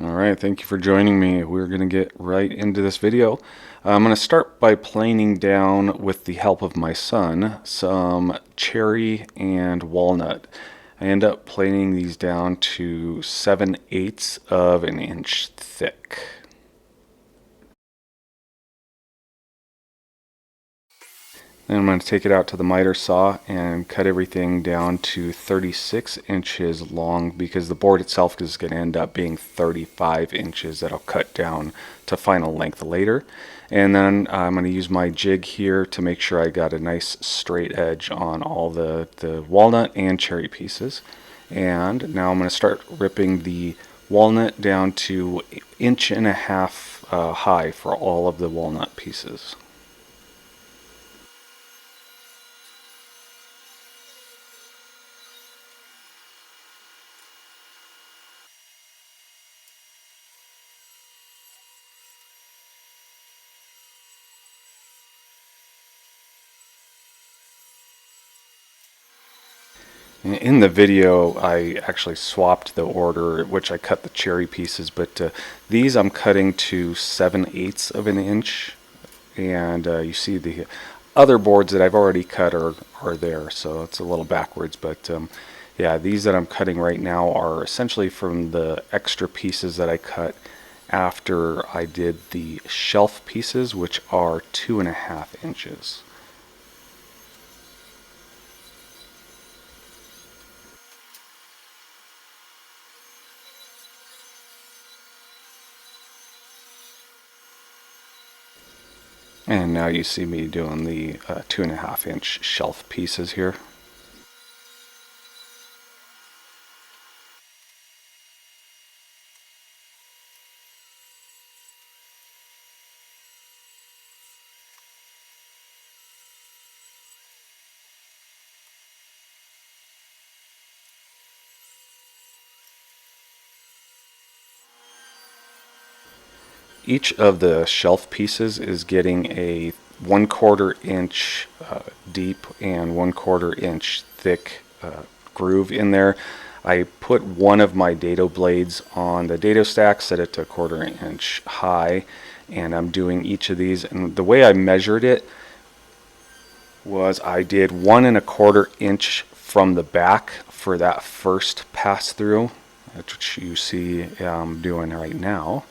Alright, thank you for joining me. We're going to get right into this video. I'm going to start by planing down, with the help of my son, some cherry and walnut. I end up planing these down to 7/8 of an inch thick. Then I'm going to take it out to the miter saw and cut everything down to 36 inches long, because the board itself is going to end up being 35 inches that I'll cut down to final length later. And then I'm going to use my jig here to make sure I got a nice straight edge on all the walnut and cherry pieces. And now I'm going to start ripping the walnut down to 1.5 inches high for all of the walnut pieces. In the video, I actually swapped the order at which I cut the cherry pieces, but these I'm cutting to 7/8 of an inch, and you see the other boards that I've already cut are there, so it's a little backwards, but yeah, these that I'm cutting right now are essentially from the extra pieces that I cut after I did the shelf pieces, which are 2.5 inches. And now you see me doing the 2.5 inch shelf pieces here. Each of the shelf pieces is getting a 1/4 inch deep and 1/4 inch thick groove in there. I put one of my dado blades on the dado stack, set it to 1/4 inch high, and I'm doing each of these. And the way I measured it was I did 1 1/4 inch from the back for that first pass through, which you see I'm doing right now.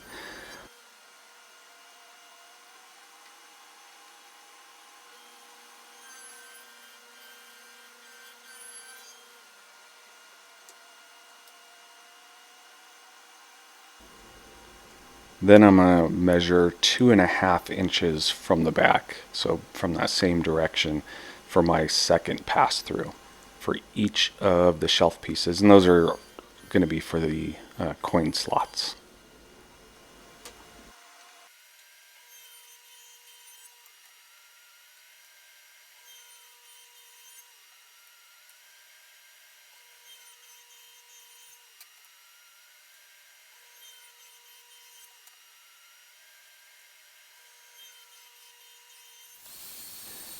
Then I'm going to measure 2.5 inches from the back, so from that same direction, for my second pass through for each of the shelf pieces. And those are going to be for the coin slots.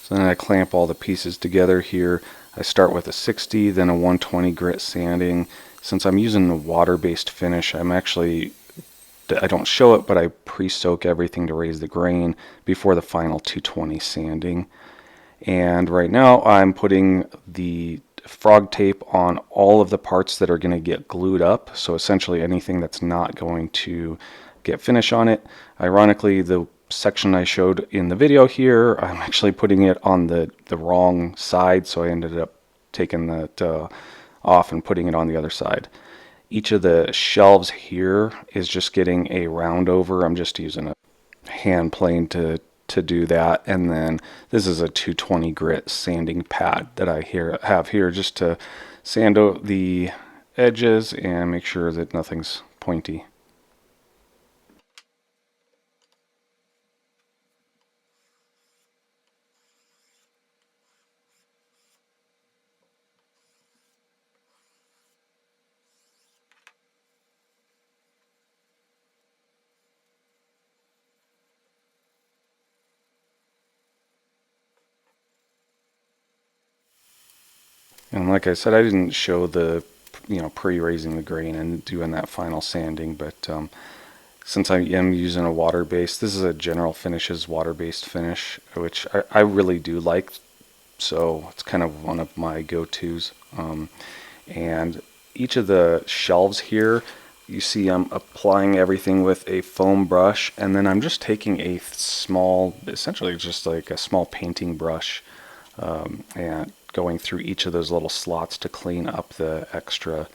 So then I clamp all the pieces together here. I start with a 60, then a 120 grit sanding. Since I'm using a water-based finish, I don't show it, but I pre-soak everything to raise the grain before the final 220 sanding. And right now I'm putting the frog tape on all of the parts that are going to get glued up. So essentially anything that's not going to get finish on it. Ironically, the section I showed in the video here, I'm actually putting it on the wrong side, so I ended up taking that off and putting it on the other side. Each of the shelves here is just getting a round over. I'm just using a hand plane to do that, and then this is a 220 grit sanding pad that I have here just to sand out the edges and make sure that nothing's pointy. And like I said, I didn't show the pre-raising the grain and doing that final sanding. But since I am using a water-based, this is a General Finishes water-based finish, which I really do like. So it's kind of one of my go-tos. And each of the shelves here, you see I'm applying everything with a foam brush, and then I'm just taking a small, essentially just like a small painting brush, and going through each of those little slots to clean up the extra,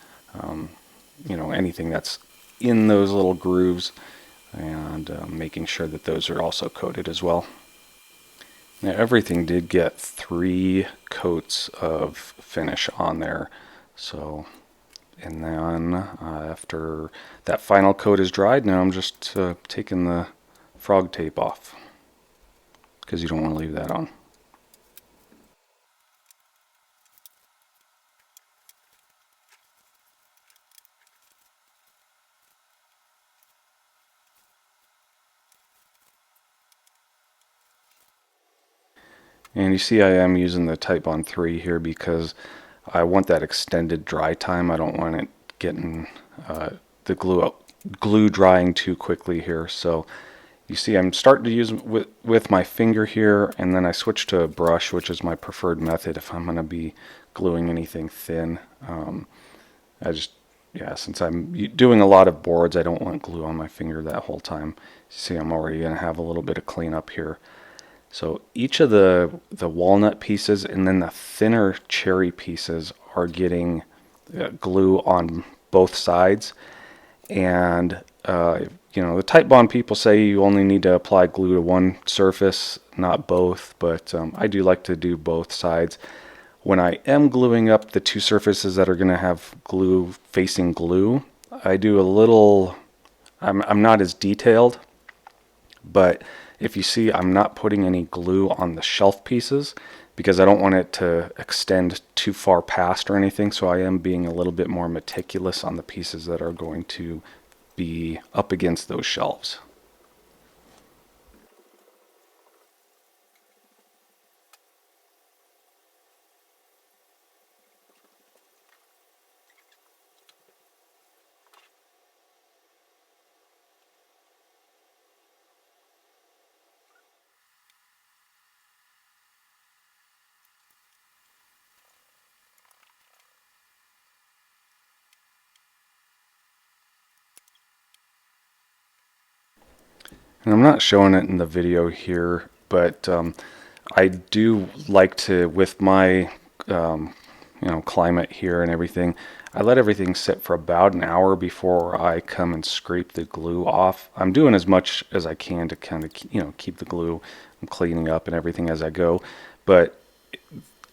anything that's in those little grooves, and making sure that those are also coated as well. Now everything did get 3 coats of finish on there, so and then after that final coat is dried, now I'm just taking the frog tape off because you don't want to leave that on. And you see I am using the Type Bond 3 here because I want that extended dry time. I don't want it getting the glue drying too quickly here. So you see I'm starting to use with my finger here, and then I switch to a brush, which is my preferred method if I'm going to be gluing anything thin. I just, yeah, since I'm doing a lot of boards, I don't want glue on my finger that whole time. See, I'm already going to have a little bit of cleanup here. So each of the walnut pieces and then the thinner cherry pieces are getting glue on both sides. And the Type Bond people say you only need to apply glue to one surface, not both. But I do like to do both sides. When I am gluing up the 2 surfaces that are going to have glue facing glue, I do a little. I'm not as detailed, but if you see, I'm not putting any glue on the shelf pieces because I don't want it to extend too far past or anything. So I am being a little bit more meticulous on the pieces that are going to be up against those shelves. And I'm not showing it in the video here, but I do like to, with my climate here and everything, I let everything sit for about an hour before I come and scrape the glue off. I'm doing as much as I can to kind of keep the glue. I'm cleaning up and everything as I go, but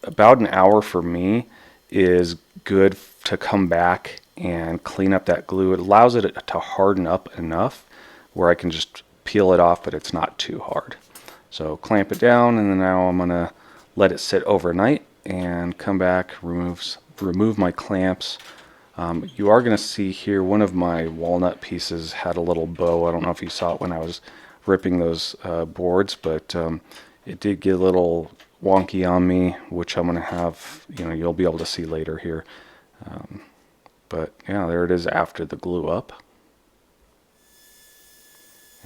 about an hour for me is good to come back and clean up that glue. It allows it to harden up enough where I can just peel it off, but it's not too hard. So clamp it down, and then now I'm gonna let it sit overnight and come back, remove my clamps. You are gonna see here one of my walnut pieces had a little bow. I don't know if you saw it when I was ripping those boards, but it did get a little wonky on me, which I'm gonna have, you'll be able to see later here. But yeah, there it is after the glue up.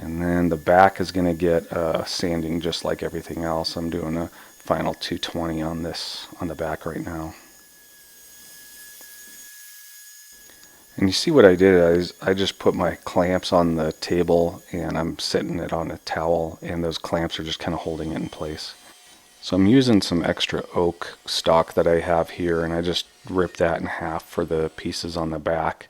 And then the back is going to get sanding just like everything else. I'm doing a final 220 on this on the back right now. And you see what I did is I just put my clamps on the table and I'm sitting it on a towel, and those clamps are just kind of holding it in place. So I'm using some extra oak stock that I have here, and I just ripped that in half for the pieces on the back.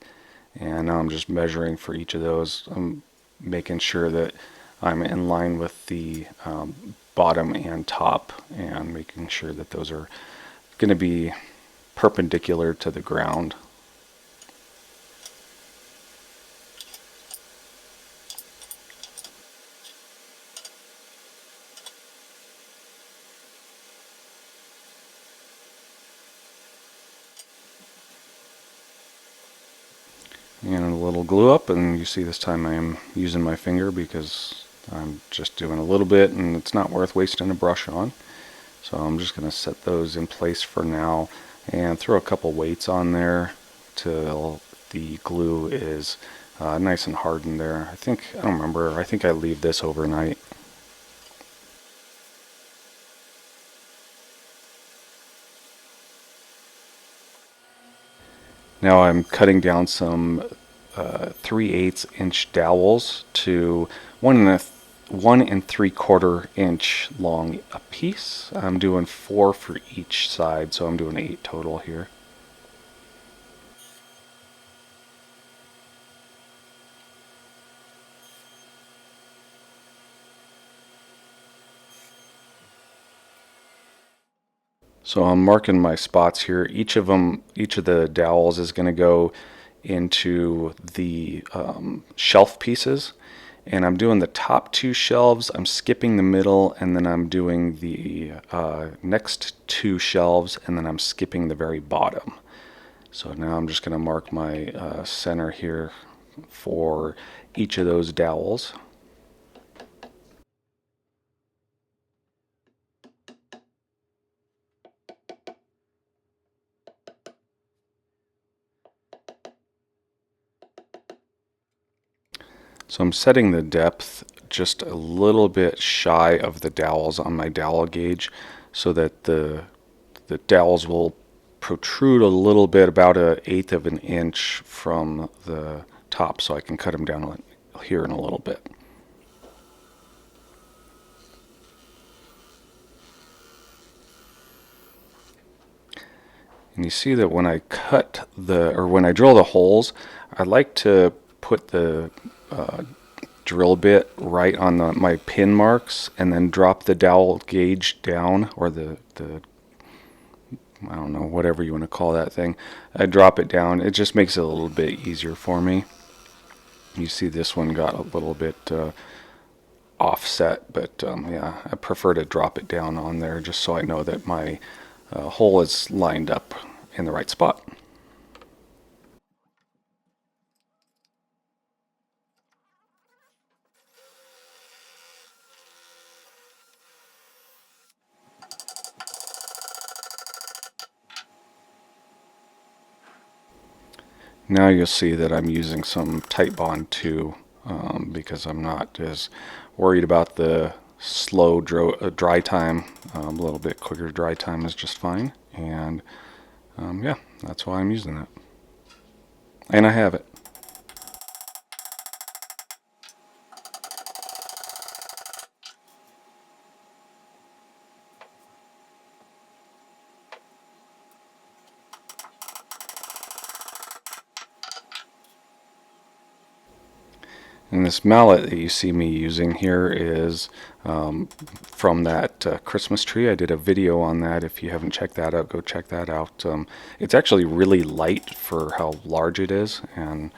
And now I'm just measuring for each of those. I'm making sure that I'm in line with the bottom and top, and making sure that those are going to be perpendicular to the ground. And a little glue up, and you see this time I am using my finger because I'm just doing a little bit and it's not worth wasting a brush on. So I'm just going to set those in place for now and throw a couple weights on there till the glue is nice and hardened there. I don't remember, I think I leave this overnight. Now I'm cutting down some 3/8 inch dowels to 1 1 3/4 inch long a piece. I'm doing 4 for each side, so I'm doing 8 total here. So I'm marking my spots here. Each of the dowels is going to go into the shelf pieces. And I'm doing the top 2 shelves, I'm skipping the middle, and then I'm doing the next 2 shelves, and then I'm skipping the very bottom. So now I'm just going to mark my center here for each of those dowels. So I'm setting the depth just a little bit shy of the dowels on my dowel gauge so that the dowels will protrude a little bit, about 1/8 of an inch from the top, so I can cut them down here in a little bit. And you see that when I when I drill the holes, I like to put the drill bit right on my pin marks and then drop the dowel gauge down, or the I don't know, whatever you want to call that thing. I drop it down. It just makes it a little bit easier for me. You see this one got a little bit offset, but yeah, I prefer to drop it down on there just so I know that my hole is lined up in the right spot. Now you'll see that I'm using some Tight Bond too, because I'm not as worried about the slow dry time. A little bit quicker dry time is just fine, and yeah, that's why I'm using that. And I have it. And this mallet that you see me using here is from that Christmas tree. I did a video on that. If you haven't checked that out, go check that out. It's actually really light for how large it is, and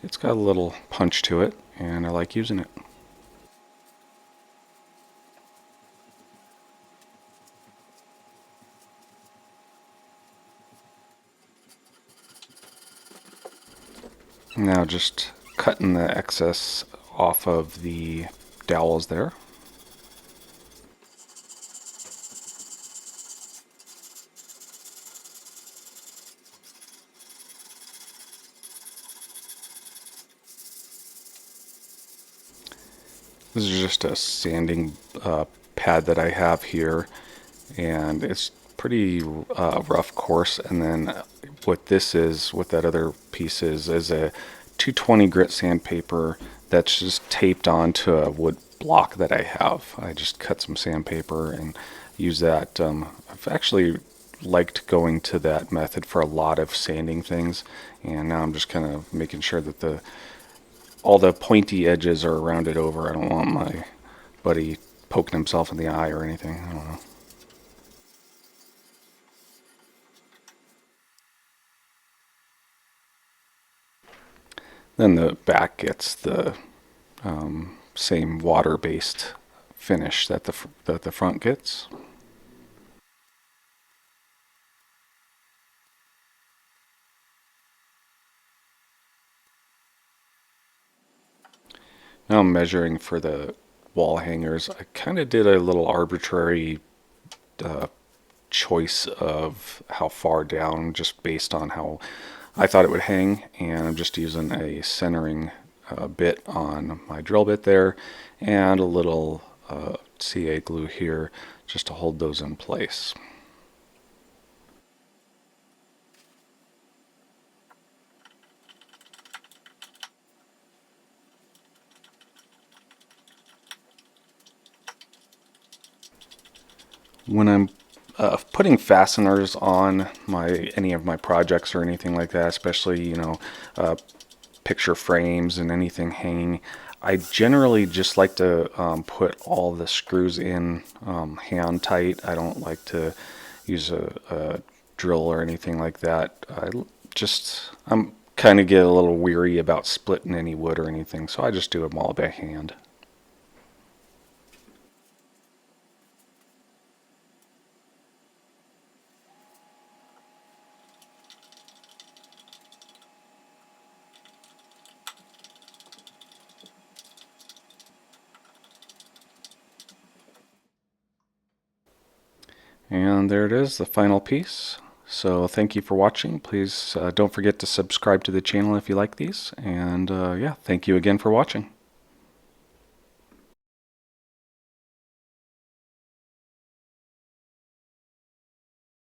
it's got a little punch to it, and I like using it. Now just cutting the excess off of the dowels there. This is just a sanding pad that I have here, and it's pretty rough course. And then what that other piece is a 220 grit sandpaper that's just taped onto a wood block that I have. I just cut some sandpaper and use that. I've actually liked going to that method for a lot of sanding things, and now I'm just kind of making sure that all the pointy edges are rounded over. I don't want my buddy poking himself in the eye or anything. I don't know. Then the back gets the same water-based finish that the front gets. Now I'm measuring for the wall hangers. I kind of did a little arbitrary uh, choice of how far down, just based on how I thought it would hang, and I'm just using a centering bit on my drill bit there and a little CA glue here just to hold those in place. When I'm putting fasteners on any of my projects or anything like that, especially uh, picture frames and anything hanging, I generally just like to put all the screws in hand tight. I don't like to use a drill or anything like that. I'm kind of get a little weary about splitting any wood or anything, so I just do them all by hand. And there it is, the final piece. So thank you for watching. Please don't forget to subscribe to the channel if you like these. And yeah, thank you again for watching.